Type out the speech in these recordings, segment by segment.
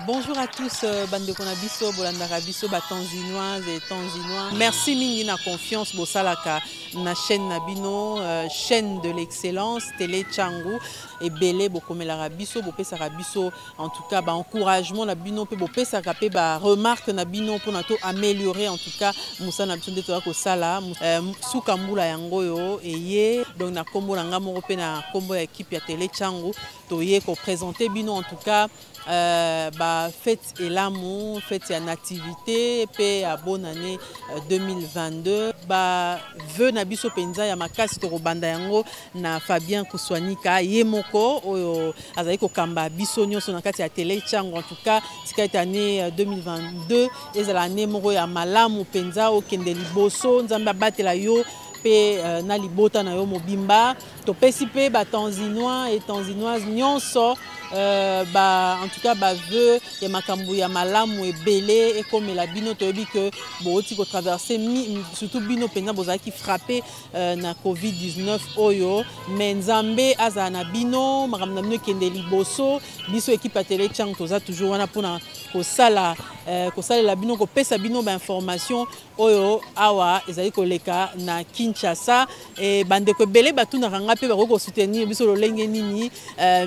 Bonjour à tous, bande konabiso, bolandaka biso, tanzinoises et tanzinois. Merci mingi na confiance bosalaka na chaîne Nabino, chaîne de l'excellence, Télé Tchangou et Belé bokomelara biso, bopesaka biso, en tout cas encouragement Nabino pe bopesaka pe remarque Nabino pour nato améliorer en tout cas musa na biso ndeto ko sala suka mbula yango yo eye donc na kombo na ngamo pe na kombo ya équipe ya Télé Tchangou toye ko présenter bino en tout cas fête et l'amour, fête et nativité, paix à bonne année 2022. Veu na biso penza ya makasi to banda yango na Fabien Kuswanika yemoko oyo azali ko kamba biso nyonso na kati ya Télé Tchangou en tout cas tika année 2022 ezala année moko ya malamu penza o kende liboso nzamba batela yo pe na libota na yo mobimba to pesi pe tanzinois et tanzinoises nyonso en tout cas veu ya makambu ya malamu ebele et comme la bino to yebi que boti ko traverser surtout bino penza bozaki frappé na Covid-19 oyo mais nzambe aza na bino makambu na bino kende liboso biso équipe ya Télé Tchangou toza toujours wana pona ko sala la bino ko pesa bino information oyo awa ezali koleka na Kinshasa et bande ko ebele batuna kanga pe bako soutenir biso lolenge nini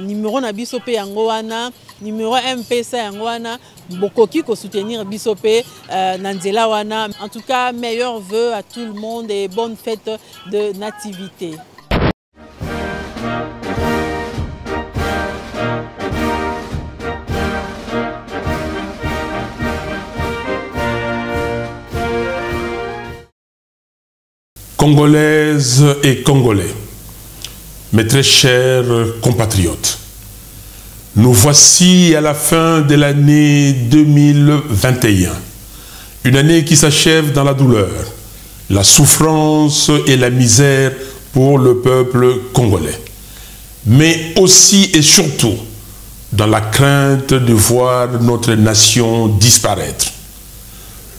numéro na biso pe yango wana numéro M-Pesa yango wana bokoki ko soutenir biso pe na nzela wana. En tout cas meilleurs vœux à tout le monde et bonne fête de nativité. Congolaises et Congolais, mes très chers compatriotes, nous voici à la fin de l'année 2021, une année qui s'achève dans la douleur, la souffrance et la misère pour le peuple congolais, mais aussi et surtout dans la crainte de voir notre nation disparaître.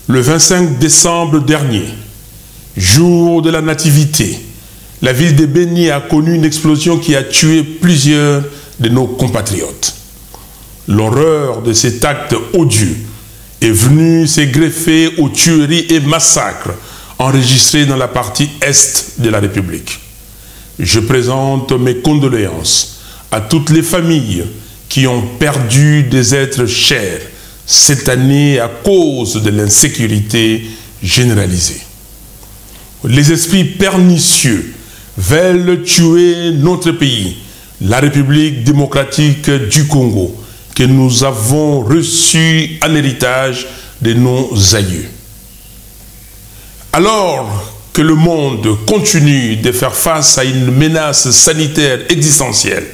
Le 25 décembre dernier, jour de la nativité, la ville de Beni a connu une explosion qui a tué plusieurs de nos compatriotes. L'horreur de cet acte odieux est venue se greffer aux tueries et massacres enregistrés dans la partie est de la République. Je présente mes condoléances à toutes les familles qui ont perdu des êtres chers cette année à cause de l'insécurité généralisée. Les esprits pernicieux veulent tuer notre pays, la République démocratique du Congo, que nous avons reçu en héritage de nos aïeux. Alors que le monde continue de faire face à une menace sanitaire existentielle,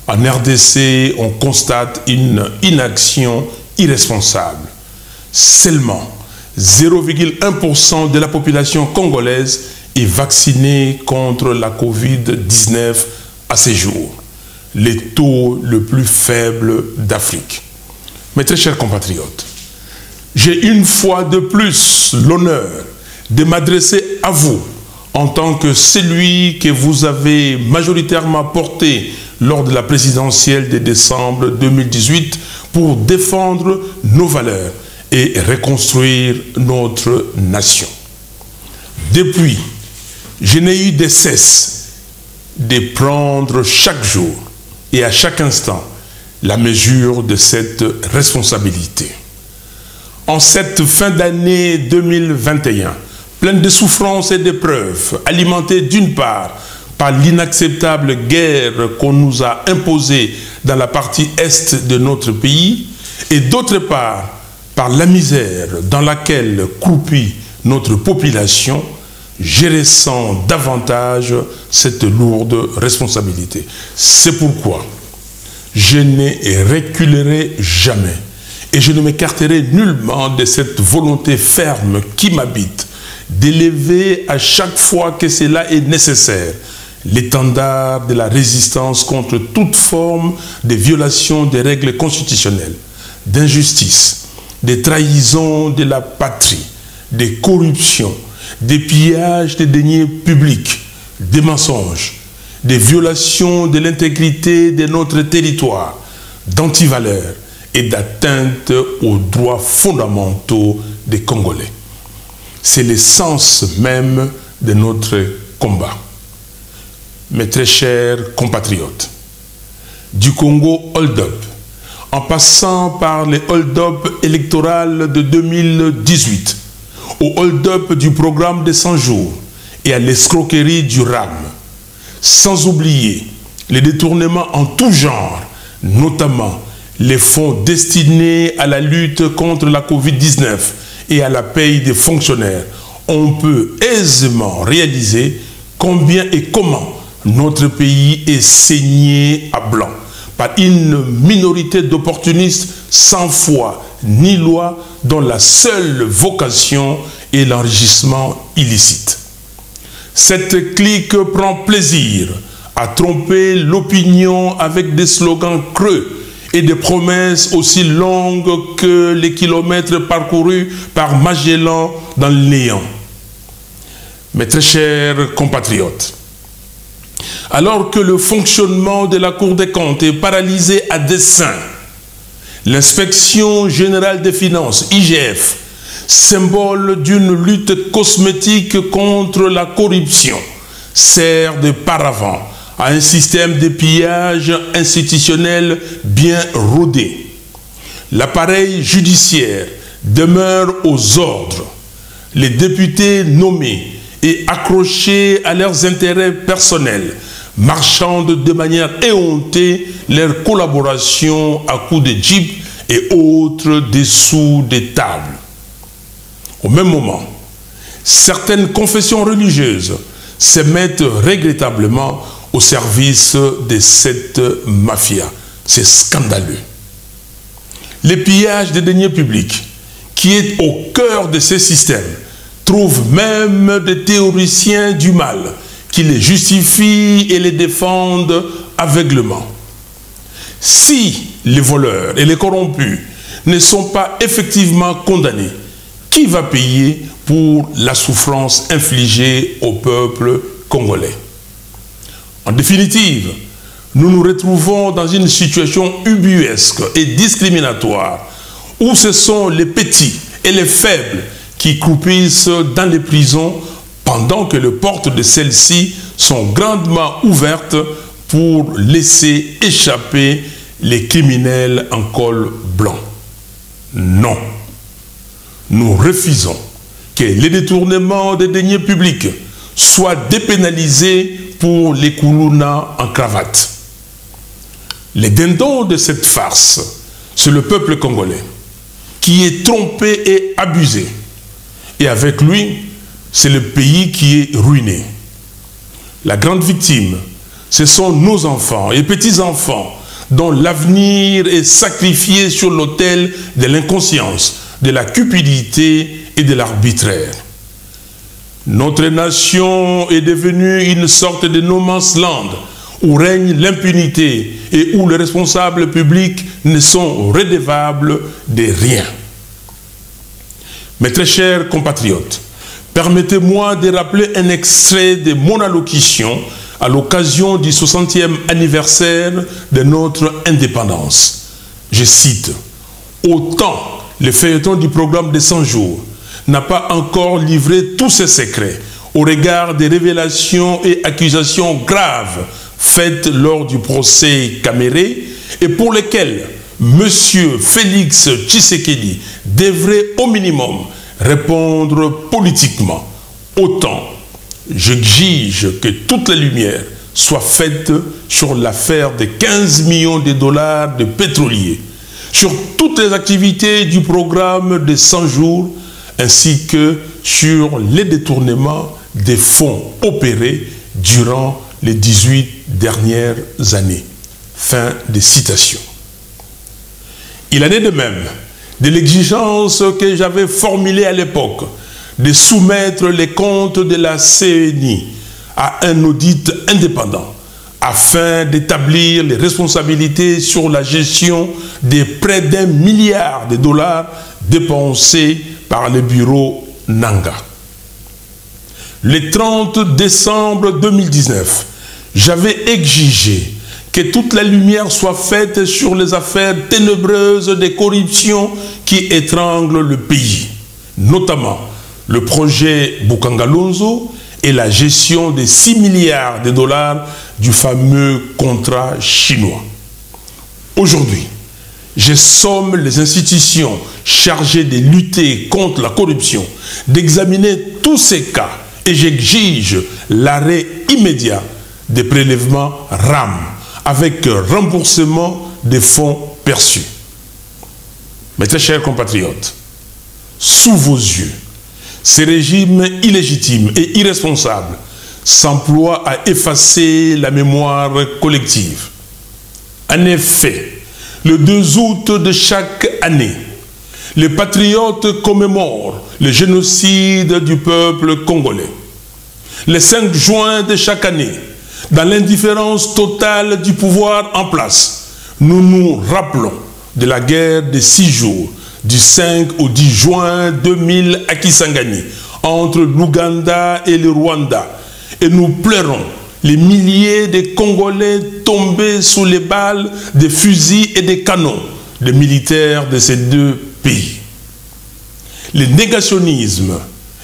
en RDC, on constate une inaction irresponsable. Seulement 0,1% de la population congolaise est vaccinée contre la Covid-19 à ce jour, le taux le plus faible d'Afrique. Mes très chers compatriotes, j'ai une fois de plus l'honneur de m'adresser à vous en tant que celui que vous avez majoritairement porté lors de la présidentielle de décembre 2018 pour défendre nos valeurs et reconstruire notre nation. Depuis, je n'ai eu de cesse de prendre chaque jour et à chaque instant la mesure de cette responsabilité. En cette fin d'année 2021, pleine de souffrances et d'épreuves, alimentée d'une part par l'inacceptable guerre qu'on nous a imposée dans la partie est de notre pays et d'autre part par la misère dans laquelle croupit notre population, je ressens davantage cette lourde responsabilité. C'est pourquoi je ne reculerai jamais et je ne m'écarterai nullement de cette volonté ferme qui m'habite d'élever à chaque fois que cela est nécessaire l'étendard de la résistance contre toute forme de violation des règles constitutionnelles, d'injustice, des trahisons de la patrie, des corruptions, des pillages des deniers publics, des mensonges, des violations de l'intégrité de notre territoire, d'antivaleurs et d'atteinte aux droits fondamentaux des Congolais. C'est l'essence même de notre combat. Mes très chers compatriotes, du Congo hold-up, en passant par les hold-up électorales de 2018, au hold-up du programme des 100 jours et à l'escroquerie du RAM, sans oublier les détournements en tout genre, notamment les fonds destinés à la lutte contre la Covid-19 et à la paye des fonctionnaires, on peut aisément réaliser combien et comment notre pays est saigné à blanc par une minorité d'opportunistes sans foi ni loi dont la seule vocation est l'enrichissement illicite. Cette clique prend plaisir à tromper l'opinion avec des slogans creux et des promesses aussi longues que les kilomètres parcourus par Magellan dans le néant. Mes très chers compatriotes, alors que le fonctionnement de la Cour des comptes est paralysé à dessein, l'Inspection générale des finances, IGF, symbole d'une lutte cosmétique contre la corruption, sert de paravent à un système de pillage institutionnel bien rodé. L'appareil judiciaire demeure aux ordres. Les députés nommés et accrochés à leurs intérêts personnels marchandent de manière éhontée leur collaboration à coups de jeep et autres dessous des tables. Au même moment, certaines confessions religieuses se mettent regrettablement au service de cette mafia. C'est scandaleux. Le pillage des deniers publics, qui est au cœur de ces systèmes, trouve même des théoriciens du mal qui les justifient et les défendent aveuglément. Si les voleurs et les corrompus ne sont pas effectivement condamnés, qui va payer pour la souffrance infligée au peuple congolais? En définitive, nous nous retrouvons dans une situation ubuesque et discriminatoire où ce sont les petits et les faibles qui croupissent dans les prisons pendant que les portes de celles-ci sont grandement ouvertes pour laisser échapper les criminels en col blanc. Non. Nous refusons que les détournements des deniers publics soient dépénalisés pour les koulouna en cravate. Les dindons de cette farce, c'est le peuple congolais qui est trompé et abusé. Et avec lui, c'est le pays qui est ruiné. La grande victime, ce sont nos enfants et petits-enfants dont l'avenir est sacrifié sur l'autel de l'inconscience, de la cupidité et de l'arbitraire. Notre nation est devenue une sorte de no man's land où règne l'impunité et où les responsables publics ne sont redevables de rien. Mes très chers compatriotes, permettez-moi de rappeler un extrait de mon allocution à l'occasion du 60e anniversaire de notre indépendance. Je cite, « Autant le feuilleton du programme des 100 jours n'a pas encore livré tous ses secrets au regard des révélations et accusations graves faites lors du procès Caméré et pour lesquelles M. Félix Tshisekedi devrait au minimum répondre politiquement. Autant j'exige que toute la lumière soit faite sur l'affaire de 15 millions de dollars de pétroliers, sur toutes les activités du programme des 100 jours, ainsi que sur les détournements des fonds opérés durant les 18 dernières années. » Fin de citation. Il en est de même de l'exigence que j'avais formulée à l'époque de soumettre les comptes de la CENI à un audit indépendant afin d'établir les responsabilités sur la gestion des près d'1 milliard de dollars dépensés par le bureau Nanga. Le 30 décembre 2019, j'avais exigé que toute la lumière soit faite sur les affaires ténébreuses de corruption qui étranglent le pays, notamment le projet Bukangalonzo et la gestion des 6 milliards de dollars du fameux contrat chinois. Aujourd'hui, je somme les institutions chargées de lutter contre la corruption, d'examiner tous ces cas et j'exige l'arrêt immédiat des prélèvements RAM avec remboursement des fonds perçus. Mes très chers compatriotes, sous vos yeux, ces régimes illégitimes et irresponsables s'emploient à effacer la mémoire collective. En effet, le 2 août de chaque année, les patriotes commémorent le génocide du peuple congolais. Le 5 juin de chaque année, dans l'indifférence totale du pouvoir en place, nous nous rappelons de la guerre des 6 jours, du 5 au 10 juin 2000 à Kisangani, entre l'Ouganda et le Rwanda, et nous pleurons les milliers de Congolais tombés sous les balles des fusils et des canons des militaires de ces deux pays. Le négationnisme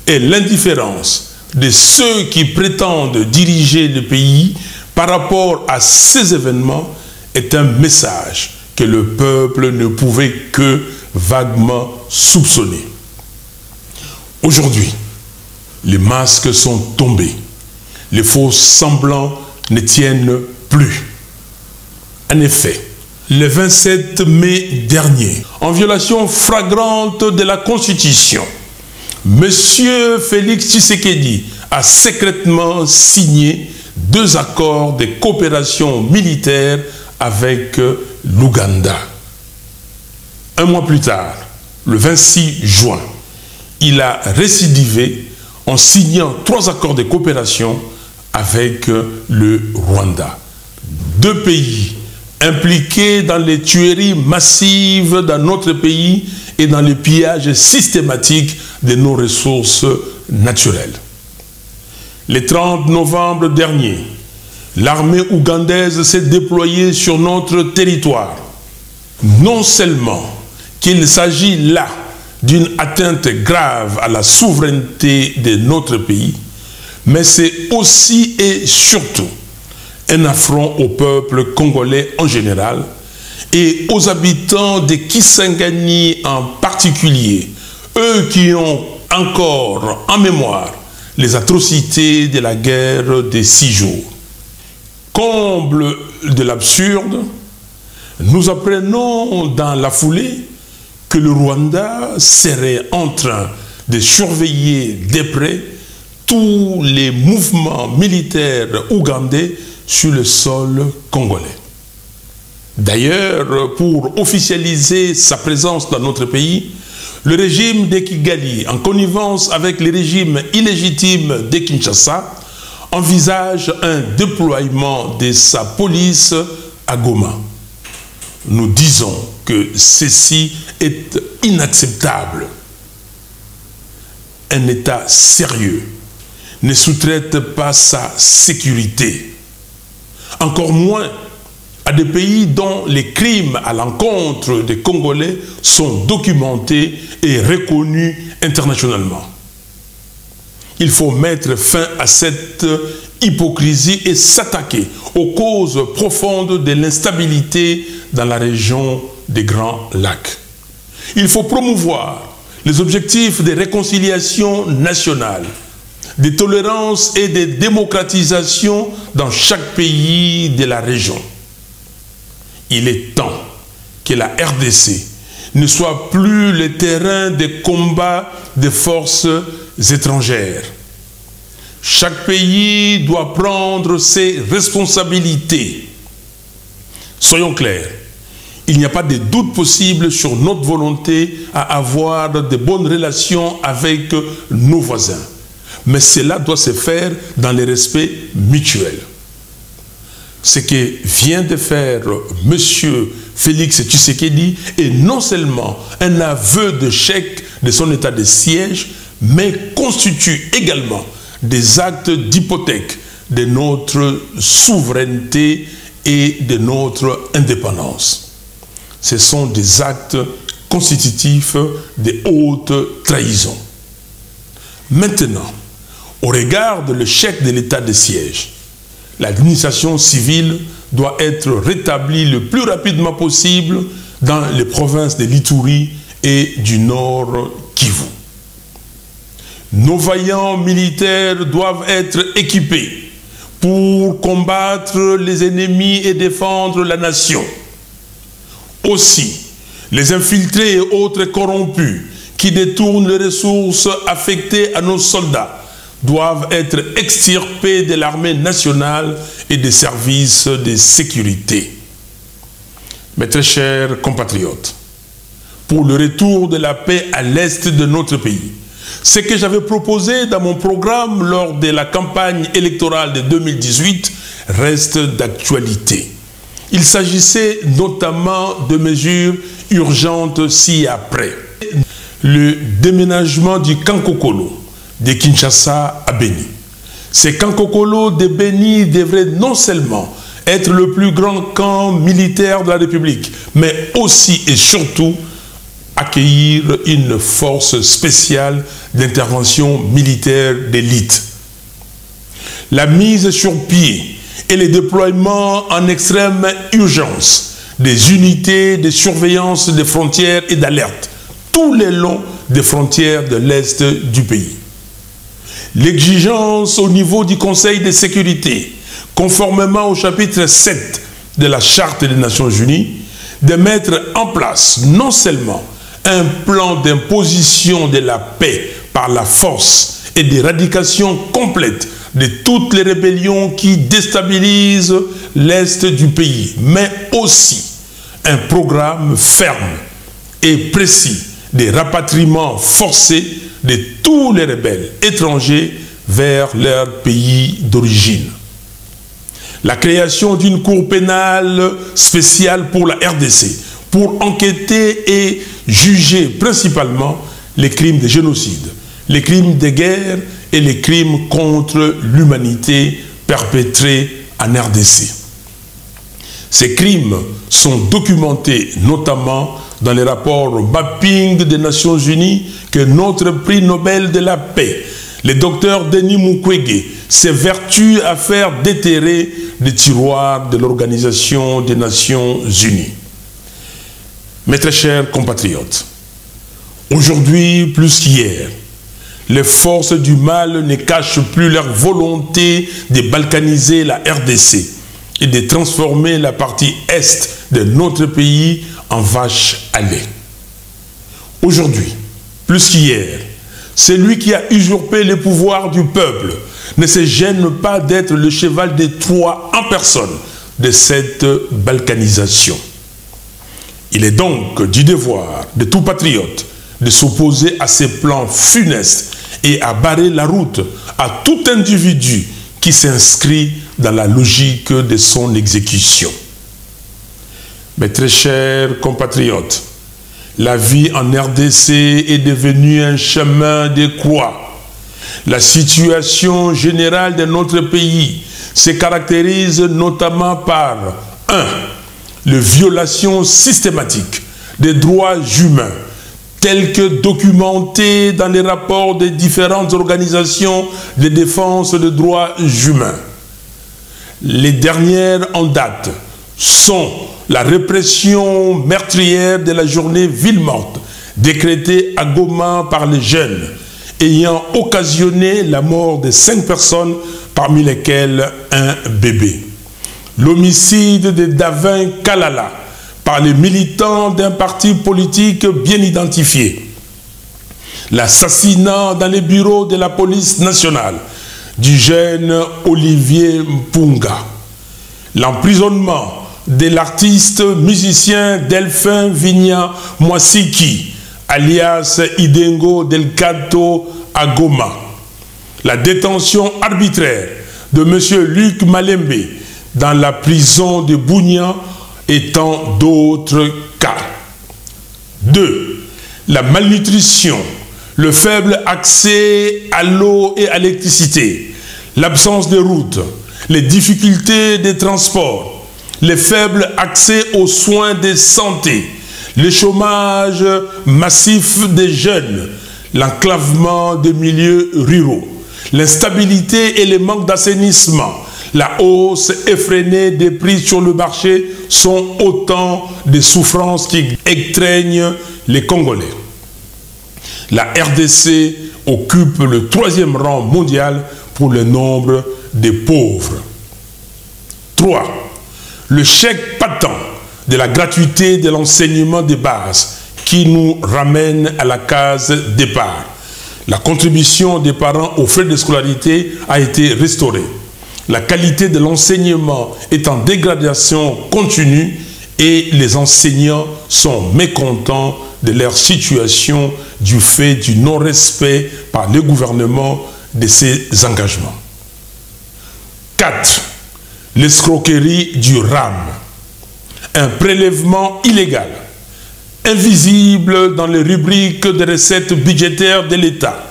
et l'indifférence de ceux qui prétendent diriger le pays par rapport à ces événements est un message que le peuple ne pouvait que vaguement soupçonner. Aujourd'hui, les masques sont tombés. Les faux semblants ne tiennent plus. En effet, le 27 mai dernier, en violation flagrante de la Constitution, M. Félix Tshisekedi a secrètement signé 2 accords de coopération militaire avec l'Ouganda. Un mois plus tard, le 26 juin, il a récidivé en signant 3 accords de coopération avec le Rwanda. 2 pays impliqués dans les tueries massives dans notre pays et dans le pillage systématique de nos ressources naturelles. Le 30 novembre dernier, l'armée ougandaise s'est déployée sur notre territoire. Non seulement qu'il s'agit là d'une atteinte grave à la souveraineté de notre pays, mais c'est aussi et surtout un affront au peuple congolais en général et aux habitants de Kisangani en particulier, eux qui ont encore en mémoire les atrocités de la guerre des 6 jours. Comble de l'absurde, nous apprenons dans la foulée que le Rwanda serait en train de surveiller de près tous les mouvements militaires ougandais sur le sol congolais. D'ailleurs, pour officialiser sa présence dans notre pays, le régime de Kigali, en connivence avec les régimes illégitimes de Kinshasa, envisage un déploiement de sa police à Goma. Nous disons que ceci est inacceptable. Un État sérieux ne sous-traite pas sa sécurité. Encore moins à des pays dont les crimes à l'encontre des Congolais sont documentés et reconnus internationalement. Il faut mettre fin à cette hypocrisie et s'attaquer aux causes profondes de l'instabilité dans la région des Grands Lacs. Il faut promouvoir les objectifs de réconciliation nationale, de tolérance et de démocratisation dans chaque pays de la région. Il est temps que la RDC ne soit plus le terrain de combat des forces étrangères. Chaque pays doit prendre ses responsabilités. Soyons clairs, il n'y a pas de doute possible sur notre volonté à avoir de bonnes relations avec nos voisins. Mais cela doit se faire dans le respect mutuel. Ce que vient de faire M. Félix Tshisekedi est non seulement un aveu d'échec de son état de siège, mais constitue également des actes d'hypothèque de notre souveraineté et de notre indépendance. Ce sont des actes constitutifs de haute trahison. Maintenant, au regard de l'échec de l'état de siège, l'administration civile doit être rétablie le plus rapidement possible dans les provinces de l'Ituri et du Nord Kivu. Nos vaillants militaires doivent être équipés pour combattre les ennemis et défendre la nation. Aussi, les infiltrés et autres corrompus qui détournent les ressources affectées à nos soldats doivent être extirpés de l'armée nationale et des services de sécurité. Mes très chers compatriotes, pour le retour de la paix à l'est de notre pays, ce que j'avais proposé dans mon programme lors de la campagne électorale de 2018 reste d'actualité. Il s'agissait notamment de mesures urgentes ci-après. Le déménagement du Kankokolo de Kinshasa à Beni. Ce Kankokolo de Beni devrait non seulement être le plus grand camp militaire de la République, mais aussi et surtout accueillir une force spéciale d'intervention militaire d'élite. La mise sur pied et le déploiement en extrême urgence des unités de surveillance des frontières et d'alerte tout le long des frontières de l'Est du pays. L'exigence au niveau du Conseil de sécurité, conformément au chapitre 7 de la Charte des Nations Unies, de mettre en place non seulement un plan d'imposition de la paix par la force et d'éradication complète de toutes les rébellions qui déstabilisent l'Est du pays, mais aussi un programme ferme et précis de rapatriement forcé de tous les rebelles étrangers vers leur pays d'origine. La création d'une cour pénale spéciale pour la RDC, pour enquêter et juger principalement les crimes de génocide, les crimes de guerre et les crimes contre l'humanité perpétrés en RDC. Ces crimes sont documentés notamment dans les rapports mapping des Nations Unies que notre prix Nobel de la paix, le docteur Denis Mukwege, s'évertue à faire déterrer les tiroirs de l'Organisation des Nations Unies. Mes très chers compatriotes, aujourd'hui plus qu'hier, les forces du mal ne cachent plus leur volonté de balkaniser la RDC et de transformer la partie est de notre pays en vache à lait. Aujourd'hui, plus qu'hier, celui qui a usurpé le pouvoir du peuple ne se gêne pas d'être le cheval de Troie en personne de cette balkanisation. Il est donc du devoir de tout patriote de s'opposer à ces plans funestes et à barrer la route à tout individu qui s'inscrit dans la logique de son exécution. Mes très chers compatriotes, la vie en RDC est devenue un chemin de croix. La situation générale de notre pays se caractérise notamment par 1. Les violations systématiques des droits humains, telles que documentées dans les rapports des différentes organisations de défense des droits humains. Les dernières en date sont la répression meurtrière de la journée ville morte, décrétée à Goma par les jeunes, ayant occasionné la mort de 5 personnes, parmi lesquelles un bébé. L'homicide de Davin Kalala par les militants d'un parti politique bien identifié. L'assassinat dans les bureaux de la police nationale du jeune Olivier Mpunga. L'emprisonnement de l'artiste musicien Delphin Vigna Mwasiki, alias Idengo Del Canto à Goma. La détention arbitraire de M. Luc Malembe dans la prison de Bunia et tant d'autres cas. 2. La malnutrition, le faible accès à l'eau et à l'électricité, l'absence de routes, les difficultés des transports, les faibles accès aux soins de santé, le chômage massif des jeunes, l'enclavement des milieux ruraux, l'instabilité et le manque d'assainissement, la hausse effrénée des prix sur le marché sont autant de souffrances qui étreignent les Congolais. La RDC occupe le 3e rang mondial pour le nombre de pauvres. 3. Le chèque patent de la gratuité de l'enseignement de base qui nous ramène à la case départ. La contribution des parents aux frais de scolarité a été restaurée. La qualité de l'enseignement est en dégradation continue et les enseignants sont mécontents de leur situation du fait du non-respect par le gouvernement de ses engagements. 4. L'escroquerie du RAM. Un prélèvement illégal, invisible dans les rubriques de recettes budgétaires de l'État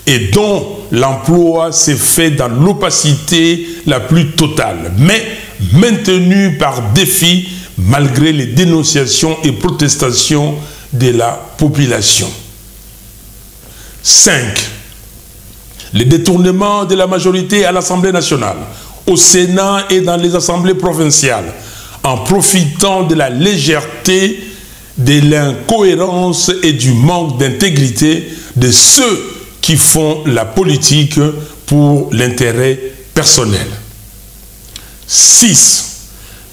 et dont l'emploi s'est fait dans l'opacité la plus totale, mais maintenu par défi malgré les dénonciations et protestations de la population. 5. Le détournement de la majorité à l'Assemblée nationale, au Sénat et dans les assemblées provinciales, en profitant de la légèreté, de l'incohérence et du manque d'intégrité de ceux qui font la politique pour l'intérêt personnel. 6.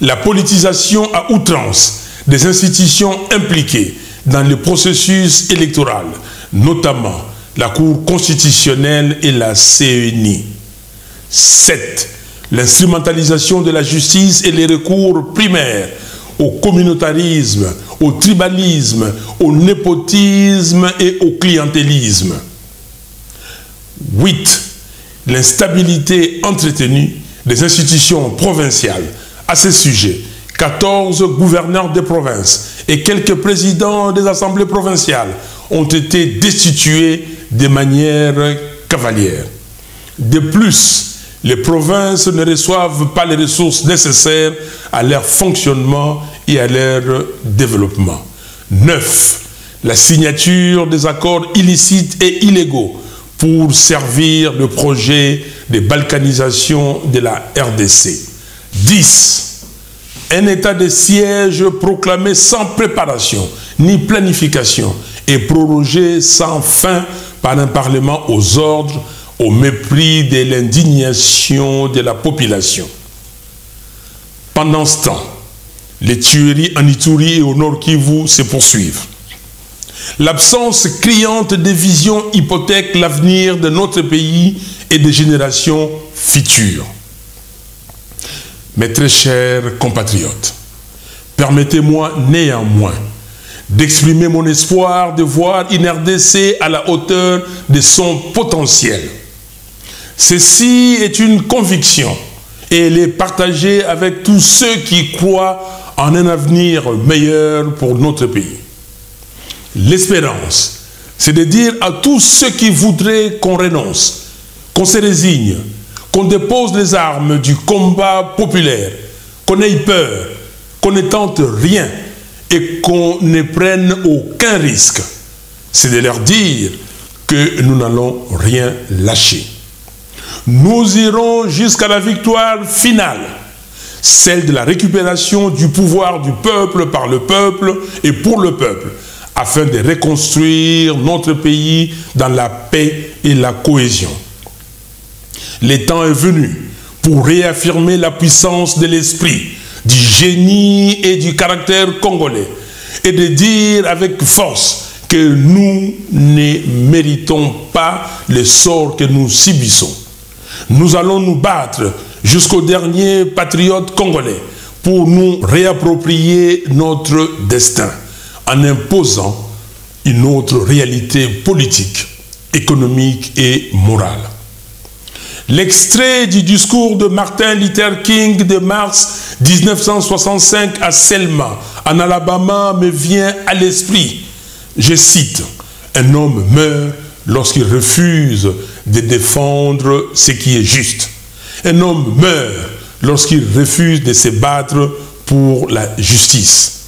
La politisation à outrance des institutions impliquées dans le processus électoral, notamment la Cour constitutionnelle et la CENI. 7. L'instrumentalisation de la justice et les recours primaires au communautarisme, au tribalisme, au népotisme et au clientélisme. 8. L'instabilité entretenue des institutions provinciales. À ce sujet, 14 gouverneurs de province et quelques présidents des assemblées provinciales ont été destitués de manière cavalière. De plus, les provinces ne reçoivent pas les ressources nécessaires à leur fonctionnement et à leur développement. 9. La signature des accords illicites et illégaux pour servir le projet de balkanisation de la RDC. 10. Un état de siège proclamé sans préparation ni planification et prorogé sans fin par un parlement aux ordres au mépris de l'indignation de la population. Pendant ce temps, les tueries en Ituri et au Nord Kivu se poursuivent. L'absence criante de vision hypothèque l'avenir de notre pays et des générations futures. Mes très chers compatriotes, permettez-moi néanmoins d'exprimer mon espoir de voir une RDC à la hauteur de son potentiel. Ceci est une conviction et elle est partagée avec tous ceux qui croient en un avenir meilleur pour notre pays. L'espérance, c'est de dire à tous ceux qui voudraient qu'on renonce, qu'on se résigne, qu'on dépose les armes du combat populaire, qu'on ait peur, qu'on ne tente rien et qu'on ne prenne aucun risque. C'est de leur dire que nous n'allons rien lâcher. Nous irons jusqu'à la victoire finale, celle de la récupération du pouvoir du peuple par le peuple et pour le peuple, afin de reconstruire notre pays dans la paix et la cohésion. Le temps est venu pour réaffirmer la puissance de l'esprit, du génie et du caractère congolais et de dire avec force que nous ne méritons pas le sort que nous subissons. Nous allons nous battre jusqu'au dernier patriote congolais pour nous réapproprier notre destin en imposant une autre réalité politique, économique et morale. L'extrait du discours de Martin Luther King de mars 1965 à Selma, en Alabama, me vient à l'esprit. Je cite, « Un homme meurt lorsqu'il refuse de défendre ce qui est juste. Un homme meurt lorsqu'il refuse de se battre pour la justice.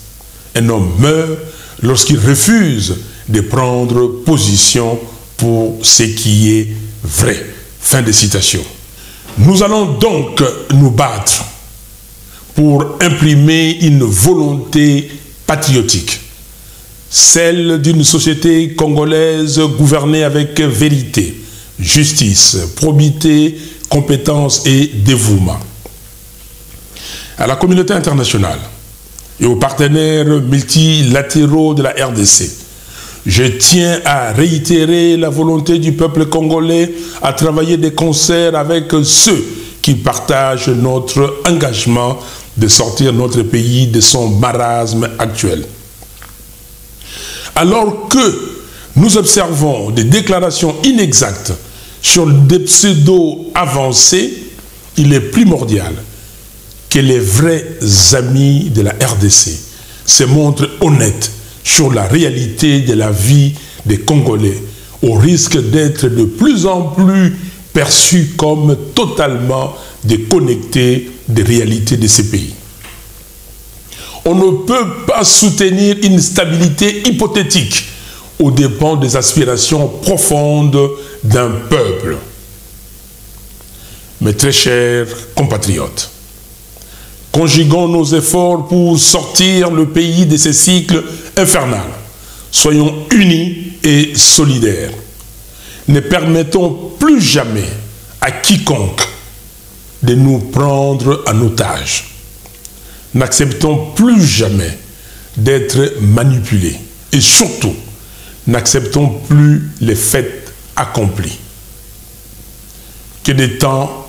Un homme meurt lorsqu'il refuse de prendre position pour ce qui est vrai. Fin de citation. Nous allons donc nous battre pour imprimer une volonté patriotique, celle d'une société congolaise gouvernée avec vérité, justice, probité, compétence et dévouement. À la communauté internationale et aux partenaires multilatéraux de la RDC, je tiens à réitérer la volonté du peuple congolais à travailler de concert avec ceux qui partagent notre engagement de sortir notre pays de son marasme actuel. Alors que nous observons des déclarations inexactes sur des pseudo-avancées, il est primordial que les vrais amis de la RDC se montrent honnêtes sur la réalité de la vie des Congolais, au risque d'être de plus en plus perçus comme totalement déconnectés des réalités de ces pays. On ne peut pas soutenir une stabilité hypothétique aux dépens des aspirations profondes d'un peuple. Mes très chers compatriotes, conjuguons nos efforts pour sortir le pays de ce cycle infernal. Soyons unis et solidaires. Ne permettons plus jamais à quiconque de nous prendre en otage. N'acceptons plus jamais d'être manipulés. Et surtout, n'acceptons plus les faits accomplis. Que des temps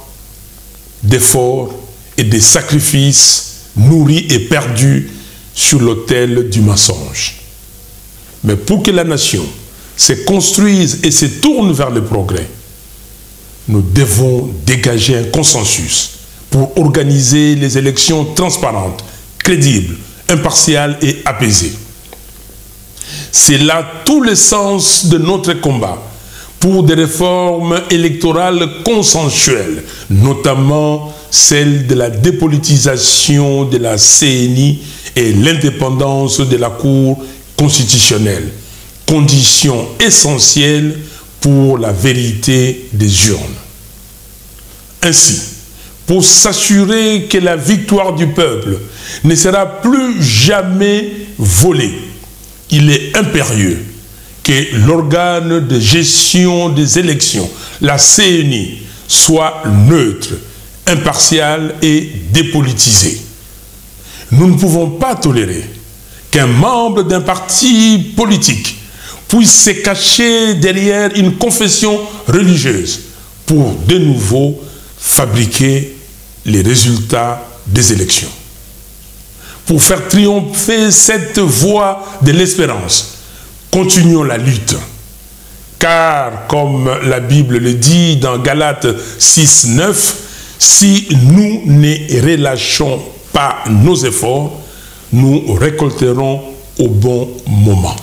d'efforts et des sacrifices nourris et perdus sur l'autel du mensonge. Mais pour que la nation se construise et se tourne vers le progrès, nous devons dégager un consensus pour organiser les élections transparentes, crédibles, impartiales et apaisées. C'est là tout le sens de notre combat pour des réformes électorales consensuelles, notamment celle de la dépolitisation de la CENI et l'indépendance de la Cour constitutionnelle, condition essentielle pour la vérité des urnes. Ainsi, pour s'assurer que la victoire du peuple ne sera plus jamais volée, il est impérieux que l'organe de gestion des élections, la CENI, soit neutre, impartial et dépolitisé. Nous ne pouvons pas tolérer qu'un membre d'un parti politique puisse se cacher derrière une confession religieuse pour de nouveau fabriquer les résultats des élections. Pour faire triompher cette voie de l'espérance, continuons la lutte. Car, comme la Bible le dit dans Galates 6:9, si nous ne relâchons pas nos efforts, nous récolterons au bon moment.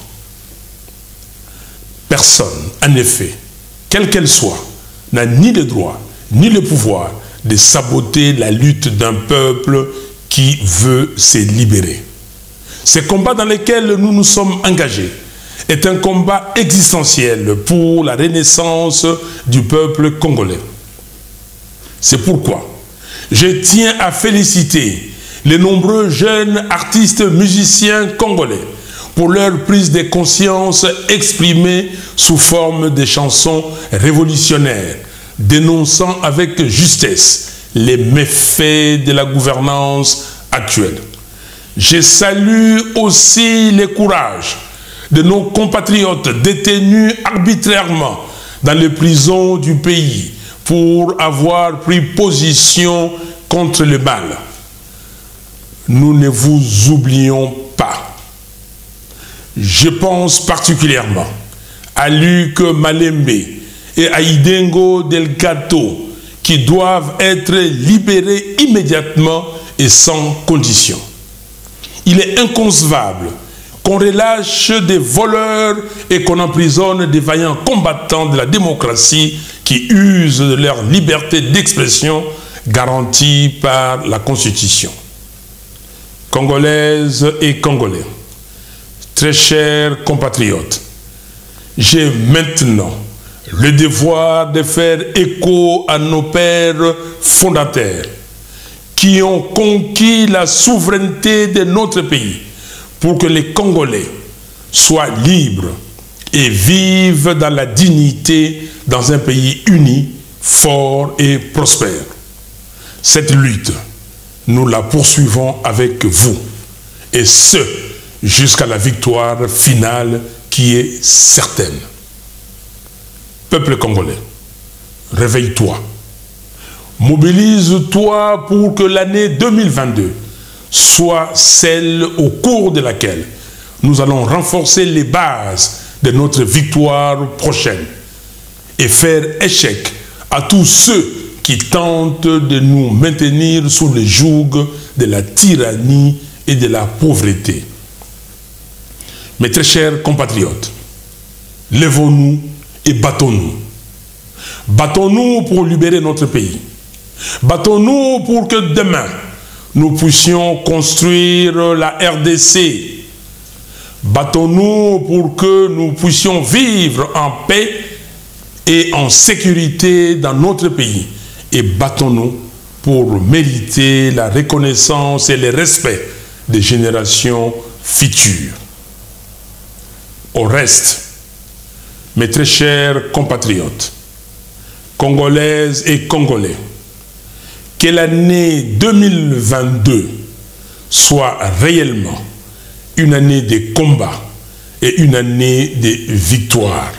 Personne, en effet, quelle qu'elle soit, n'a ni le droit ni le pouvoir de saboter la lutte d'un peuple qui veut se libérer. Ce combat dans lequel nous nous sommes engagés est un combat existentiel pour la renaissance du peuple congolais. C'est pourquoi je tiens à féliciter les nombreux jeunes artistes musiciens congolais pour leur prise de conscience exprimée sous forme de chansons révolutionnaires, dénonçant avec justesse les méfaits de la gouvernance actuelle. Je salue aussi le courage de nos compatriotes détenus arbitrairement dans les prisons du pays pour avoir pris position contre le mal. Nous ne vous oublions pas. Je pense particulièrement à Luc Malembe et à Idengo Delgato, qui doivent être libérés immédiatement et sans condition. Il est inconcevable qu'on relâche des voleurs et qu'on emprisonne des vaillants combattants de la démocratie qui usent de leur liberté d'expression garantie par la Constitution. Congolaises et Congolais, très chers compatriotes, j'ai maintenant le devoir de faire écho à nos pères fondateurs qui ont conquis la souveraineté de notre pays pour que les Congolais soient libres et vivent dans la dignité dans un pays uni, fort et prospère. Cette lutte, nous la poursuivons avec vous, et ce, jusqu'à la victoire finale qui est certaine. Peuple congolais, réveille-toi. Mobilise-toi pour que l'année 2022 soit celle au cours de laquelle nous allons renforcer les bases de notre victoire prochaine et faire échec à tous ceux qui tentent de nous maintenir sous le joug de la tyrannie et de la pauvreté. Mes très chers compatriotes, lèvons-nous et battons-nous. Battons-nous pour libérer notre pays. Battons-nous pour que demain, nous puissions construire la RDC. Battons-nous pour que nous puissions vivre en paix et en sécurité dans notre pays. Et battons-nous pour mériter la reconnaissance et le respect des générations futures. Au reste, mes très chers compatriotes, Congolaises et Congolais, que l'année 2022 soit réellement une année de combat et une année de victoire.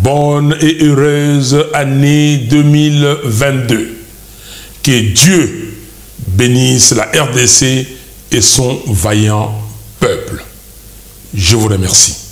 Bonne et heureuse année 2022. Que Dieu bénisse la RDC et son vaillant peuple. Je vous remercie.